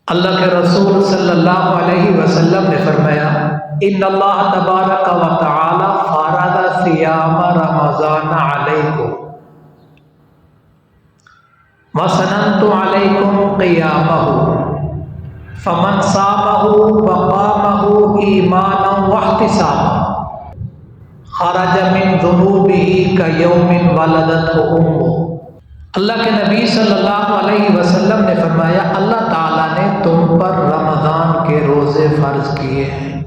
اللہ کے رسول صلی اللہ علیہ وسلم نے فرمایا ان اللہ تبارک و تعالی فرض صیام رمضان علیکم وسننت علیکم قیامہ فمن صامہ وقامہ ایمانا واحتسابا خرج من ذنوبہ کیوم ولدتہ امہ۔ اللہ کے نبی صلی اللہ علیہ وسلم نے فرمایا اللہ تعالیٰ نے تم پر رمضان کے روزے فرض کیے ہیں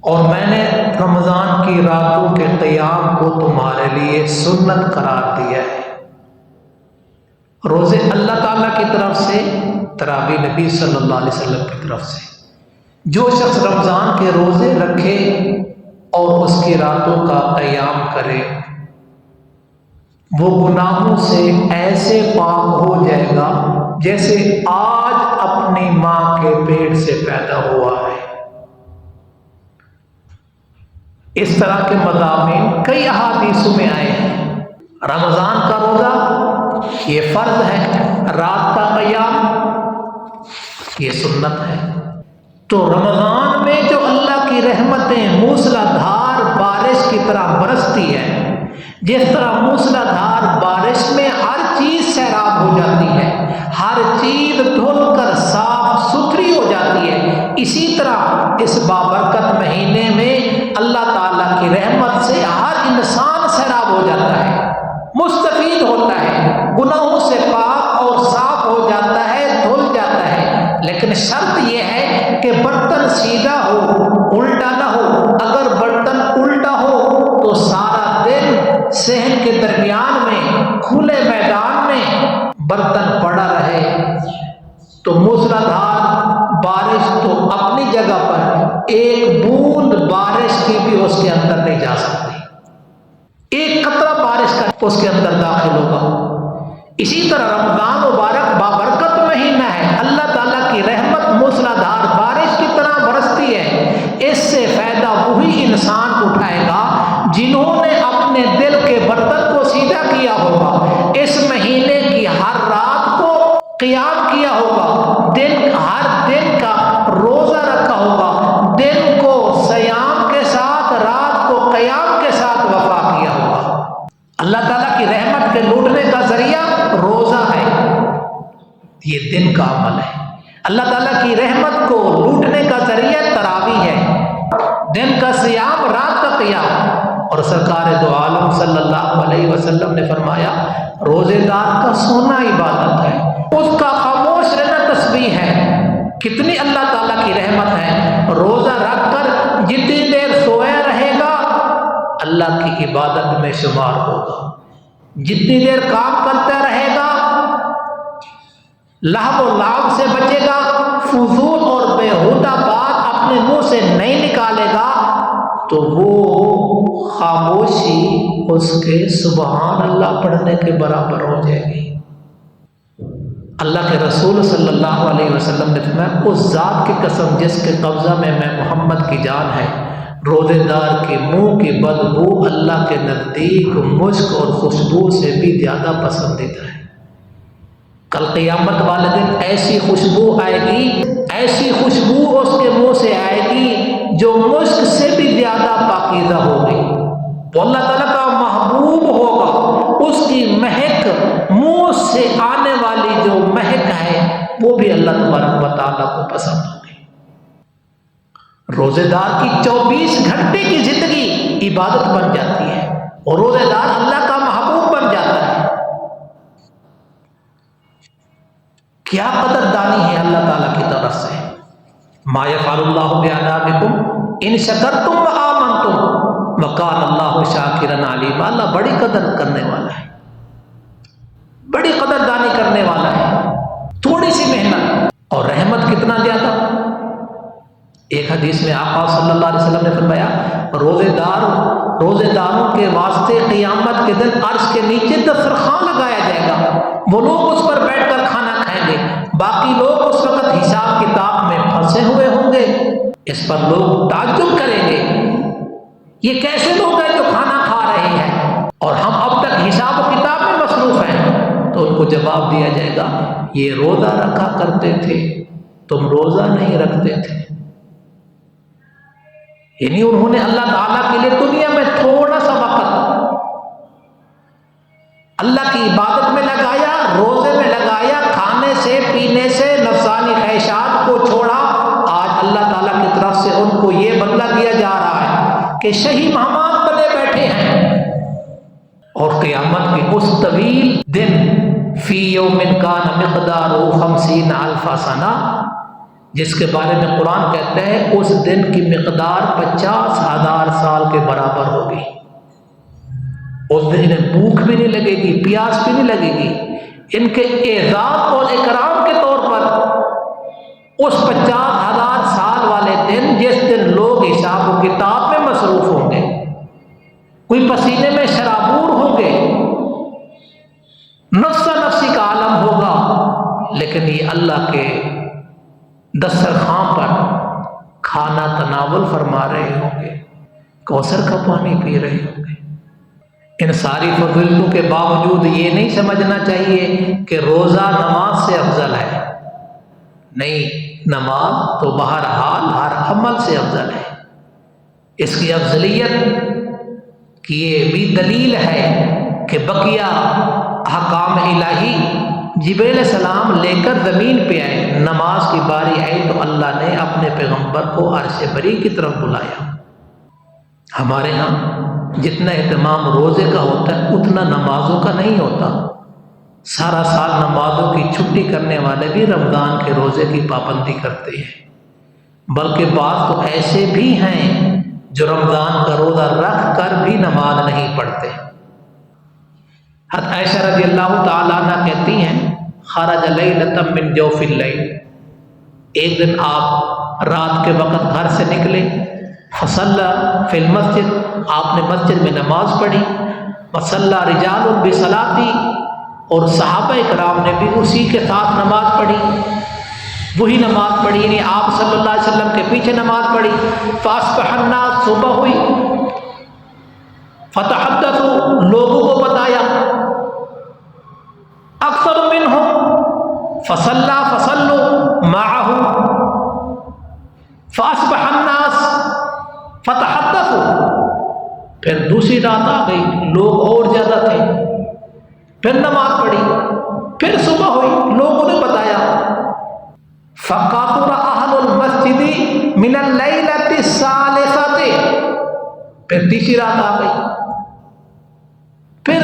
اور میں نے رمضان کی راتوں کے قیام کو تمہارے لیے سنت قرار دیا ہے۔ روزے اللہ تعالیٰ کی طرف سے، تراویح نبی صلی اللہ علیہ وسلم کی طرف سے۔ جو شخص رمضان کے روزے رکھے اور اس کی راتوں کا قیام کرے وہ گناہوں سے ایسے پاک ہو جائے گا جیسے آج اپنی ماں کے پیٹ سے پیدا ہوا ہے۔ اس طرح کے مضامین کئی احادیثوں میں آئے ہیں۔ رمضان کا روزہ یہ فرض ہے، رات کا قیام یہ سنت ہے۔ تو رمضان میں جو اللہ کی رحمتیں موسلا دھار بارش کی طرح برستی ہے، جس طرح موسلا دھار بارش میں ہر چیز سیراب ہو جاتی ہے، ہر چیز دھل کر صاف ستھری ہو جاتی ہے، اسی طرح اس بابرکت مہینے میں اللہ تعالیٰ کی رحمت سے ہر انسان سیراب ہو جاتا ہے، مستفید ہوتا ہے، گناہوں سے پاک اور صاف ہو جاتا ہے، دھل جاتا ہے۔ لیکن شرط یہ ہے کہ برتن سیدھا ہو، الٹا نہ ہو۔ اگر برتن الٹا ہو تو سارا دن صحن کے درمیان میں کھلے میدان میں برتن پڑا رہے تو موسلا دھار بارش تو اپنی جگہ پر ایک بوند بارش کی بھی اس کے اندر نہیں جا سکتی، ایک قطرہ بارش کا اس کے اندر داخل ہوگا۔ اسی طرح رمضان مبارک بابرکت مہینہ ہے، اللہ تعالیٰ کی رحمت موسلا دھار بارش کی طرح برستی ہے۔ اس سے فائدہ وہی انسان اٹھائے گا جنہوں نے اپنے دل کے برتن کو سیدھا کیا ہوگا، اس مہینے کی ہر رات کو قیام کیا ہوگا، ہر دن کا روزہ رکھا ہوگا، دن کو صیام کے ساتھ، رات کو قیام کے ساتھ وفا کیا ہوگا۔ اللہ تعالیٰ کی رحمت کے لوٹنے کا ذریعہ روزہ ہے، یہ دن کا عمل ہے۔ اللہ تعالیٰ کی رحمت کو لوٹنے کا ذریعہ تراویح ہے، دن کا صیام، رات کا قیام۔ اور سرکار دو عالم صلی اللہ علیہ وسلم نے فرمایا روزے دار کا سونا عبادت ہے، اس کا خاموش رہنا تسبیح ہے۔ کتنی اللہ تعالیٰ کی رحمت ہے، روزہ رکھ کر جتنی دیر سویا رہے گا اللہ کی عبادت میں شمار ہوگا، جتنی دیر کام کرتا رہے گا، لہو و لعب سے بچے گا، فضول اور بیہودہ بات اپنے منہ سے نہیں نکالے گا تو وہ خاموشی اس کے سبحان اللہ پڑھنے کے برابر ہو جائے گی۔ اللہ کے رسول صلی اللہ علیہ وسلم نے فرمایا اس ذات کی قسم جس کے قبضہ میں محمد کی جان ہے، روزے دار کے منہ کی بدبو اللہ کے نزدیک مشک اور خوشبو سے بھی زیادہ پسندیدہ ہے۔ کل قیامت والے دن ایسی خوشبو آئے گی، ایسی خوشبو اس کے منہ سے آئے گی جو مشک سے بھی زیادہ پاکیزہ ہوگی، وہ اللہ تعالیٰ کا محبوب ہوگا، اس کی مہک منہ سے آنے والی جو مہک ہے وہ بھی اللہ تبارک و تعالیٰ کو پسند ہوگی۔ روزے دار کی 24 گھنٹے کی زندگی عبادت بن جاتی ہے اور روزے دار اللہ کا محبوب بن جاتا ہے۔ کیا قدردانی ہے اللہ تعالیٰ کی طرف سے۔ ما یفعل اللہ بعذابکم ان شکرتم وآمنتم وکان اللہ شاکرا علیما۔ اللہ بڑی قدر کرنے والا ہے، بڑی قدردانی کرنے والا ہے۔ تھوڑی سی محنت اور رحمت کتنا زیادہ۔ ایک حدیث میں آقا صلی اللہ علیہ وسلم نے فرمایا روزے داروں کے واسطے قیامت کے دن عرش کے نیچے دسترخوان لگایا جائے گا، وہ لوگ اس پر بیٹھ کر کھانا کھائیں گے، باقی لوگ اس وقت حساب کتاب میں پھنسے ہوئے ہوں گے۔ اس پر لوگ تعجب کریں گے یہ کیسے لوگ ہیں جو کھانا کھا رہے ہیں اور ہم اب تک حساب و کتاب میں مصروف ہیں۔ تو ان کو جواب دیا جائے گا یہ روزہ رکھا کرتے تھے، تم روزہ نہیں رکھتے تھے. یعنی انہوں نے اللہ تعالیٰ کے لیے دنیا میں تھوڑا سا وقت اللہ کی عبادت میں لگایا، روزے میں لگایا، کھانے سے پینے سے نفسانی خواہشات کو چھوڑا. آج اللہ تعالیٰ کی طرف سے ان کو یہ بدلہ دیا جا رہا ہے کہ شہید مہمان بنے بیٹھے ہیں. اور قیامت کے اس طویل دن فی یوم کان مقدارہ 50,000 سنہ، جس کے بارے میں قرآن کہتا ہے اس دن کی مقدار 50,000 سال کے برابر ہوگی. اس دن انہیں بھوک بھی نہیں لگے گی، پیاس بھی نہیں لگے گی. ان کے اعزاز اور اکرام کے طور پر اس 50,000 سال والے دن، جس دن لوگ حساب و کتاب میں مصروف ہوں گے، کوئی پسینے میں شرابور ہوں گے، نفسا نفسی کا عالم ہوگا، لیکن یہ اللہ کے دسترخوان پر کھانا تناول فرما رہے ہوں گے، کوثر کا پانی پی رہے ہوں گے. ان ساری فضیلتوں کے باوجود یہ نہیں سمجھنا چاہیے کہ روزہ نماز سے افضل ہے. نہیں، نماز تو بہرحال ہر عمل سے افضل ہے. اس کی افضلیت کی یہ بھی دلیل ہے کہ بقیہ احکام الہی جبریل علیہ السلام لے کر زمین پہ آئے. نماز کی باری آئی تو اللہ نے اپنے پیغمبر کو عرش بری کی طرف بلایا. ہمارے ہاں جتنا اہتمام روزے کا ہوتا ہے اتنا نمازوں کا نہیں ہوتا. سارا سال نمازوں کی چھٹی کرنے والے بھی رمضان کے روزے کی پابندی کرتے ہیں، بلکہ بعض تو ایسے بھی ہیں جو رمضان کا روزہ رکھ کر بھی نماز نہیں پڑھتے. حضرت عائشہ رضی اللہ تعالیٰ عنہ کہتی ہیں خرج لیلۃ من جوف اللیل، ایک دن آپ رات کے وقت گھر سے نکلے، فصلی فی المسجد، آپ نے مسجد میں نماز پڑھی، وصلی رجال بصلاتی، اور صحابہ کرام نے بھی اسی کے ساتھ نماز پڑھی، وہی نماز پڑھی، یعنی آپ صلی اللہ علیہ وسلم کے پیچھے نماز پڑھی. فاصبح الناس، صبح ہوئی، فتحدثوا، لوگوں کو بتایا، اکثر منہم فصلی فصلوا معہ، فاصبح الناس فتحدثوا. پھر دوسری رات آ گئی، لوگ اور زیادہ تھے، پھر نماز پڑھی، پھر صبح ہوئی، لوگوں نے بتایا. فَقَاطُرَ أَهْلُ الْمَسْجِدِ مِنَ اللَّيْلَةِ الثَّالِثَةِ، پھر تیسری رات آ گئی، پھر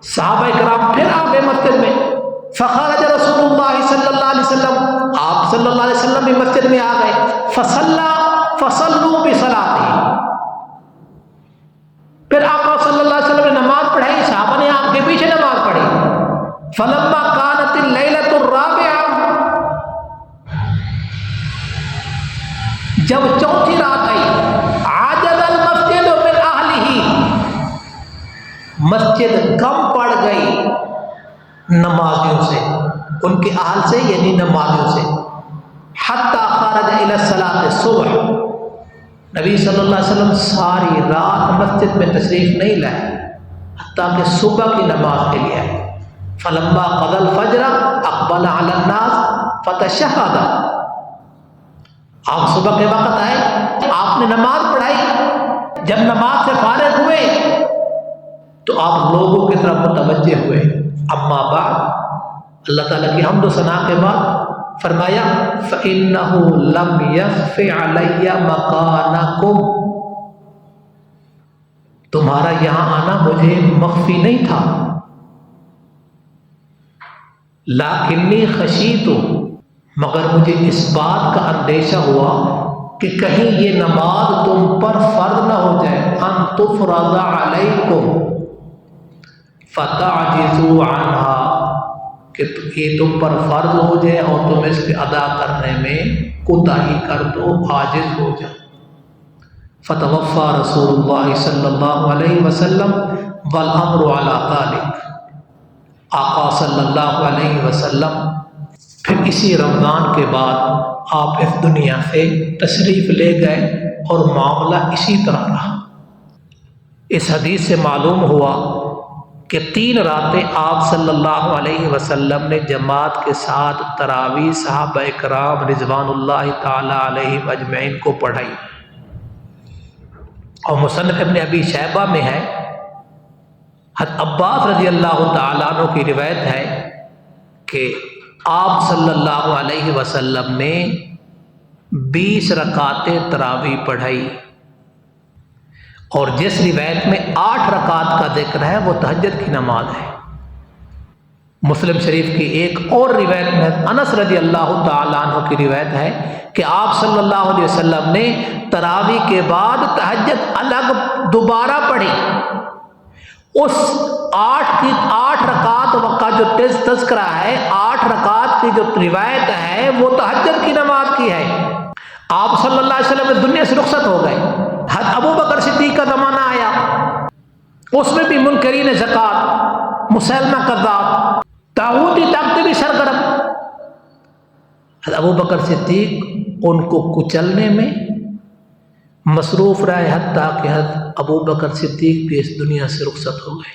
صحابہ کرام پھر آ گئے مسجد میں. فخرج رسول اللہ صلی اللہ علیہ وسلم، آپ صلی اللہ علیہ وسلم بھی مسجد میں آ گئے. فصلوا بصلاته، پھر آقا صلی اللہ علیہ وسلم نے نماز پڑھائی، صحابہ نے آپ کے پیچھے نماز پڑھی. فلما كانت الليلة الرابعة، جب چوتھی رات آئی، عجز المسجد من اہلہ، مسجد کم پڑ گئی نمازیوں سے، ان کے اہل سے یعنی نمازیوں سے. حتی خرج الى الصلاة الصبح، نبی صلی اللہ علیہ وسلم ساری رات مسجد میں تشریف نہیں لائے حتیٰ کہ صبح کی نماز کے لیے آئے. فلما قضى الفجر اقبل على الناس فتشهد، آپ صبح کے وقت آئے، آپ نے نماز پڑھائی، جب نماز سے فارغ ہوئے تو آپ لوگوں کی طرف متوجہ ہوئے. اما بعد، اللہ تعالیٰ کی حمد و ثنا کے بعد فرمایا فَإِنَّهُ لَمْ يَخْفِ عَلَيَّ مَكَانَكُمْ، تمہارا یہاں آنا مجھے مخفی نہیں تھا. لَكِنِّي خَشِيتُ، مگر مجھے اس بات کا اندیشہ ہوا کہ کہیں یہ نماز تم پر فرض نہ ہو جائے، أَن تُفْرَضَ عَلَيْكُمْ فَتَعْجِزُوا عَنْهَا، کہ یہ تم پر فرض ہو جائے اور تم اس کے ادا کرنے میں کوتاہی کر دو، عاجز ہو جاؤ. فتوفى رسول اللہ صلی اللہ علیہ وسلم والامر علی ذلک، آقا صلی اللہ علیہ وسلم پھر اسی رمضان کے بعد آپ اس دنیا سے تشریف لے گئے اور معاملہ اسی طرح رہا. اس حدیث سے معلوم ہوا کہ 3 راتیں آپ صلی اللہ علیہ وسلم نے جماعت کے ساتھ تراویح صحابہ کرام رضوان اللہ تعالی علیہم اجمعین کو پڑھائی. اور مصنف ابن ابی شیبہ میں ہے، حضرت عباس رضی اللہ تعالیٰ عنہ کی روایت ہے کہ آپ صلی اللہ علیہ وسلم نے 20 رکعتیں تراویح پڑھائی، اور جس روایت میں 8 رکعت کا ذکر ہے وہ تہجد کی نماز ہے. مسلم شریف کی ایک اور روایت میں انس رضی اللہ تعالیٰ عنہ کی روایت ہے کہ آپ صلی اللہ علیہ وسلم نے تراویح کے بعد تہجد الگ دوبارہ پڑھی. اس 8 رکعت کا جو تذکرہ ہے، 8 رکعت کی جو روایت ہے وہ تہجد کی نماز کی ہے. آپ صلی اللہ علیہ وسلم دنیا سے رخصت ہو گئے. حضرت ابو بکر صدیق کا زمانہ آیا، اس میں بھی منکرین زکوٰۃ، مسلمہ کذاب، طاغوتی طاقتیں بھی سرگرم. حضرت ابو بکر صدیق ان کو کچلنے میں مصروف رہے، حتیٰ کہ حضرت ابو بکر صدیق بھی اس دنیا سے رخصت ہو گئے.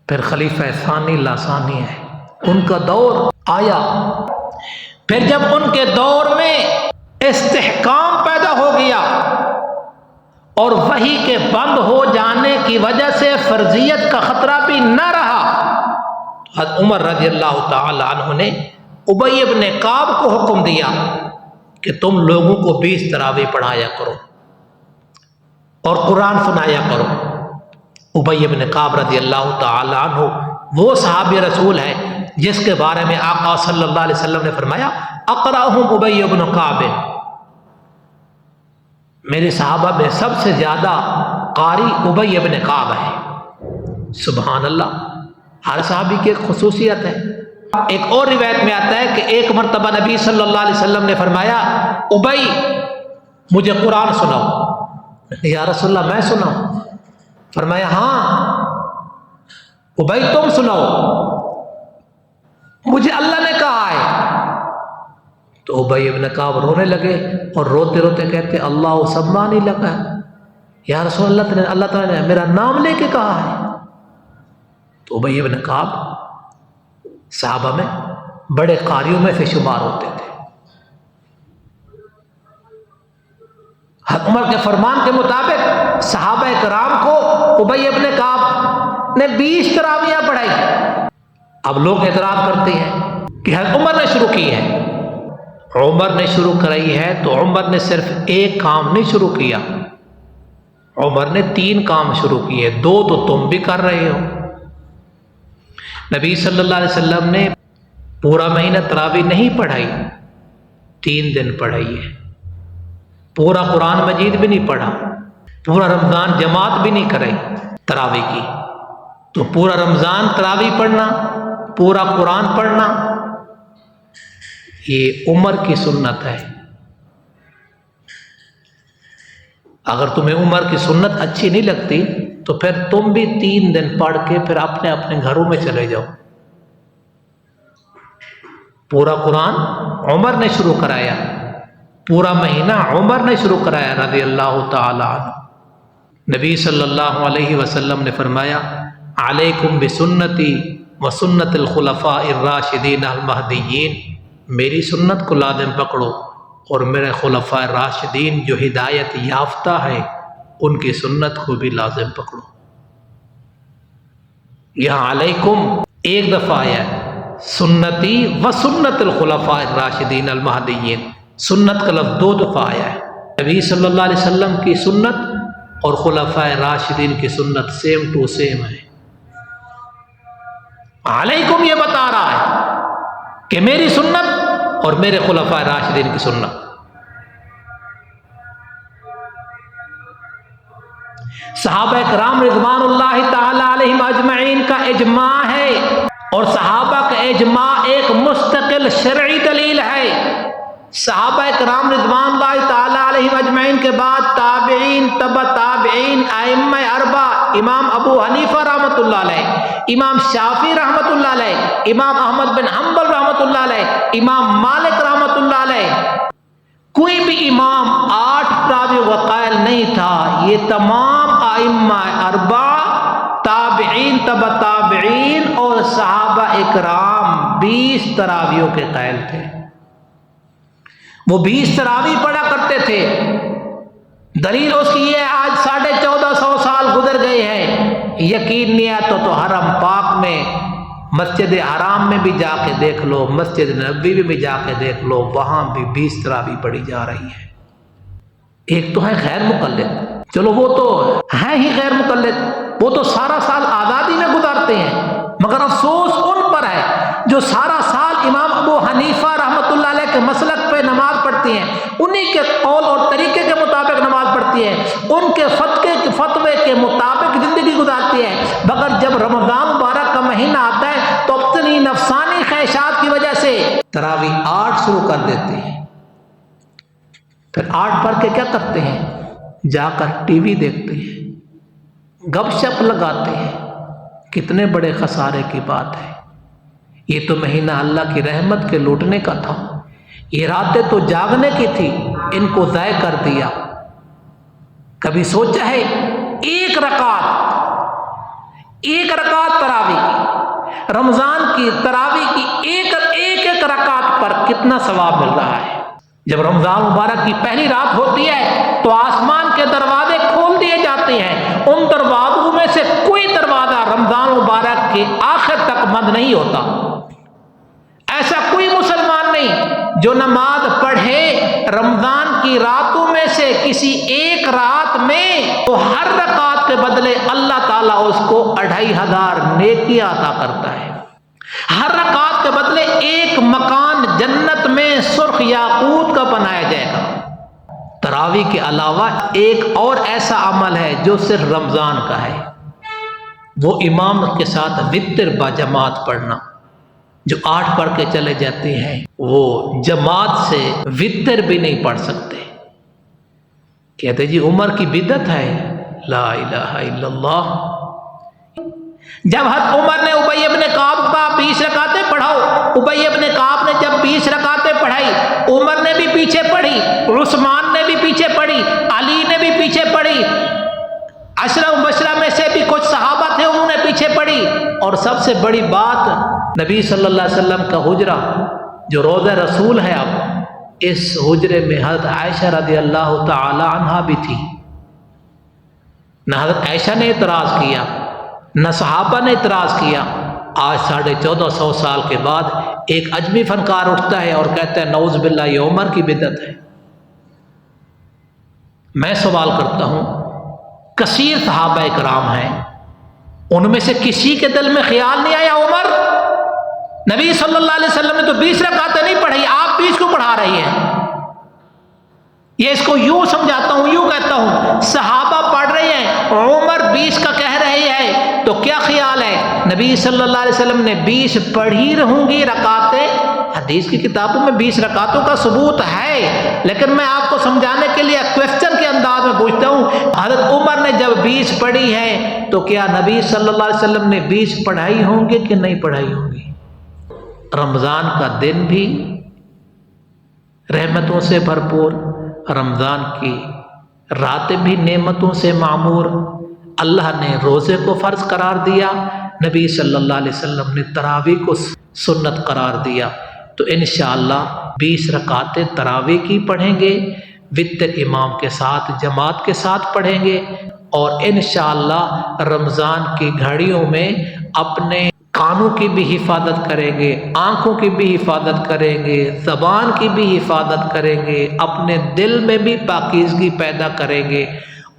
پھر خلیفہ ثانی لاسانی ہے، ان کا دور آیا. پھر جب ان کے دور میں استحکام پیدا ہو گیا اور وحی کے بند ہو جانے کی وجہ سے فرضیت کا خطرہ بھی نہ رہا، حضرت عمر رضی اللہ تعالی عنہ نے ابی ابن کعب کو حکم دیا کہ تم لوگوں کو 20 تراویح پڑھایا کرو اور قرآن سنایا کرو. ابی ابن کعب رضی اللہ تعالی عنہ وہ صحابی رسول ہے جس کے بارے میں آقا صلی اللہ علیہ وسلم نے فرمایا اقرأہم ابی ابن کعب، میرے صحابہ میں سب سے زیادہ قاری ابی ابن کعب ہے. سبحان اللہ، ہر صحابی کی ایک خصوصیت ہے. ایک اور روایت میں آتا ہے کہ ایک مرتبہ نبی صلی اللہ علیہ وسلم نے فرمایا ابی مجھے قرآن سناؤ. یا رسول اللہ میں سناؤں؟ فرمایا ہاں ابی تم سناؤ، مجھے اللہ نے کہا ہے. تو ابی ابن کعب رونے لگے اور روتے روتے کہتے اللہ سمانی لگا، یا رسول اللہ تعالیٰ نے میرا نام لے کے کہا ہے. تو ابی ابن کعب صحابہ میں بڑے قاریوں میں سے شمار ہوتے تھے. عمر کے فرمان کے مطابق صحابہ کرام کو ابی ابن کعب نے 20 تراویح پڑھائی. اب لوگ اعتراض کرتے ہیں کہ حضرت عمر نے شروع کی ہے. عمر نے شروع کرائی ہے تو عمر نے صرف ایک کام نہیں شروع کیا، عمر نے 3 کام شروع کیے، 2 تو تم بھی کر رہے ہو. نبی صلی اللہ علیہ وسلم نے پورا مہینہ تراویح نہیں پڑھائی، 3 دن پڑھائی ہے. پورا قرآن مجید بھی نہیں پڑھا، پورا رمضان جماعت بھی نہیں کرائی تراویح کی. تو پورا رمضان تراویح پڑھنا، پورا قرآن پڑھنا، یہ عمر کی سنت ہے. اگر تمہیں عمر کی سنت اچھی نہیں لگتی تو پھر تم بھی 3 دن پڑھ کے پھر اپنے اپنے گھروں میں چلے جاؤ. پورا قرآن عمر نے شروع کرایا، پورا مہینہ عمر نے شروع کرایا رضی اللہ تعالی عنہ. نبی صلی اللہ علیہ وسلم نے فرمایا علیکم بسنتی وسنت الخلفاء الراشدین المہدیین، میری سنت کو لازم پکڑو اور میرے خلفاء راشدین جو ہدایت یافتہ ہے ان کی سنت کو بھی لازم پکڑو. یہاں علیکم ایک دفعہ آیا، سنتی و سنت الخلفاء الراشدین المہدیین، سنت کا لفظ 2 دفعہ آیا ہے. نبی صلی اللہ علیہ وسلم کی سنت اور خلفاء راشدین کی سنت سیم ٹو سیم ہے. علیکم یہ بتا رہا ہے کہ میری سنت اور میرے خلفاء راشدین کی سنت. صحابہ کرام رضوان اللہ تعالی علیہم اجمعین کا اجماع ہے، اور صحابہ کا اجماع ایک مستقل شرعی دلیل ہے. صحابہ کرام رضوان اللہ تعالی علیہم اجمعین کے بعد تابعین، تبع تابعین، ائمہ اربعہ، امام ابو حنیفہ رحمۃ اللہ علیہ، امام شافعی رحمۃ اللہ علیہ، امام احمد بن حنبل رحمۃ اللہ علیہ، امام مالک رحمۃ اللہ علیہ، کوئی بھی امام 8 تراویح کا قائل نہیں تھا. یہ تمام ائمہ اربعہ تابعین تبع تابعین اور صحابہ اکرام 20 تراویحوں کے قائل تھے۔ وہ 20 تراویح پڑھا کرتے تھے۔ دلیل اس کی یہ ہے آج 1450 سال گزر گئے ہیں، یقین نہیں آتا تو حرم پاک میں مسجد حرام میں بھی جا کے دیکھ لو، مسجد نبوی میں بھی جا کے دیکھ لو، وہاں بھی 20 تراویح پڑھی جا رہی ہے۔ ایک تو ہے غیر مقلد، چلو وہ تو ہیں ہی غیر مقلد، وہ تو سارا سال آزادی میں گزارتے ہیں، مگر افسوس ان پر ہے جو سارا سال امام ابو حنیفہ رحمۃ اللہ علیہ کے مسلک پہ نماز پڑھتی ہیں، انہی کے قول اور طریقے کے مطابق نماز پڑھتی ہے، ان کے فتوے کے مطابق زندگی گزارتی ہے، مگر جب رمضان مبارک کا مہینہ آتا ہے تو اپنی نفسانی خواہشات کی وجہ سے تراویح 8 شروع کر دیتے ہیں۔ پھر 8 پڑھ کے کیا کرتے ہیں؟ جا کر ٹی وی دیکھتے ہیں، گپ شپ لگاتے ہیں۔ کتنے بڑے خسارے کی بات ہے۔ یہ تو مہینہ اللہ کی رحمت کے لوٹنے کا تھا، یہ راتیں تو جاگنے کی تھی، ان کو ضائع کر دیا۔ کبھی سوچا ہے ایک رکعت تراویح کی، رمضان کی تراویح کی ایک رکعت پر کتنا ثواب مل رہا ہے؟ جب رمضان مبارک کی پہلی رات ہوتی ہے تو آسمان کے دروازے کھول دیے جاتے ہیں، ان دروازوں میں سے کوئی دروازہ رمضان مبارک کے آخر تک بند نہیں ہوتا۔ ایسا کوئی مسلمان نہیں جو نماز پڑھے رمضان کی راتوں میں سے کسی ایک رات میں، تو ہر رکعت کے بدلے اللہ تعالیٰ اس کو 2500 نیکیاں عطا کرتا ہے۔ ہر رکعت کے بدلے ایک مکان جنت میں سرخ یاقوت کا بنایا جائے گا۔ تراویح کے علاوہ ایک اور ایسا عمل ہے جو صرف رمضان کا ہے، وہ امام کے ساتھ وتر با جماعت پڑھنا۔ جو 8 پڑھ کے چلے جاتے ہیں وہ جماعت سے وتر بھی نہیں پڑھ سکتے، کہتے جی عمر کی بدعت ہے۔ لا الہ الا اللہ۔ جب حضرت عمر نے ابی ابن کعب کا 20 رکعتیں پڑھاؤ، ابی ابن کعب نے جب 20 رکعتیں پڑھائی، عمر نے بھی پیچھے پڑھی، عثمان نے بھی پیچھے پڑھی، علی نے بھی پیچھے پڑھی، عشرہ مبشرہ میں سے بھی کچھ صحابہ تھے انہوں نے پیچھے پڑھی، اور سب سے بڑی بات نبی صلی اللہ علیہ وسلم کا حجرہ جو روضہ رسول ہے، اب اس حجرے میں حضرت عائشہ رضی اللہ تعالی عنہا بھی تھی۔ نہ حضرت عائشہ نے اعتراض کیا، نہ صحابہ نے اعتراض کیا۔ آج 1450 سال کے بعد ایک اجمی فنکار اٹھتا ہے اور کہتا ہے نعوذ باللہ یہ عمر کی بدعت ہے۔ میں سوال کرتا ہوں، کثیر صحابہ کرام ہیں، ان میں سے کسی کے دل میں خیال نہیں آیا عمر؟ نبی صلی اللہ علیہ وسلم نے تو 20 رکعتیں نہیں پڑھی، آپ 20 کو پڑھا رہی ہیں۔ یہ اس کو یوں سمجھاتا ہوں، یوں کہتا ہوں، صحابہ پڑھ رہے ہیں، عمر 20 کا کہہ رہے ہیں، تو کیا خیال ہے نبی صلی اللہ علیہ وسلم نے 20 پڑھی رہوں گی رکعتیں؟ حدیث کی کتابوں میں 20 رکعتوں کا ثبوت ہے، لیکن میں آپ کو سمجھانے کے لیے کوسچن کے انداز میں پوچھتا ہوں، حضرت عمر نے جب 20 پڑھی ہے تو کیا نبی صلی اللہ علیہ وسلم نے 20 پڑھائی ہوں گی کہ نہیں پڑھائی ہوں گی؟ رمضان کا دن بھی رحمتوں سے بھرپور، رمضان کی راتیں بھی نعمتوں سے معمور۔ اللہ نے روزے کو فرض قرار دیا، نبی صلی اللہ علیہ وسلم نے تراویح کو سنت قرار دیا، تو انشاءاللہ 20 رکعتیں تراویح کی پڑھیں گے، وتر امام کے ساتھ جماعت کے ساتھ پڑھیں گے، اور انشاءاللہ رمضان کی گھڑیوں میں اپنے کانوں کی بھی حفاظت کریں گے، آنکھوں کی بھی حفاظت کریں گے، زبان کی بھی حفاظت کریں گے، اپنے دل میں بھی پاکیزگی پیدا کریں گے،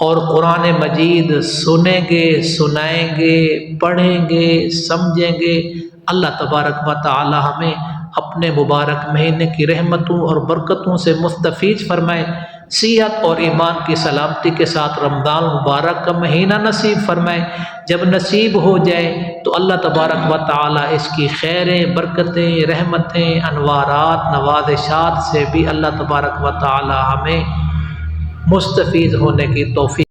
اور قرآن مجید سنیں گے، سنائیں گے، پڑھیں گے، سمجھیں گے۔ اللہ تبارک و تعالی ہمیں اپنے مبارک مہینے کی رحمتوں اور برکتوں سے مستفیض فرمائے، صحت اور ایمان کی سلامتی کے ساتھ رمضان مبارک کا مہینہ نصیب فرمائے۔ جب نصیب ہو جائے تو اللہ تبارک و تعالی اس کی خیریں، برکتیں، رحمتیں، انوارات، نوازشات سے بھی اللہ تبارک و تعالی ہمیں مستفیض ہونے کی توفیق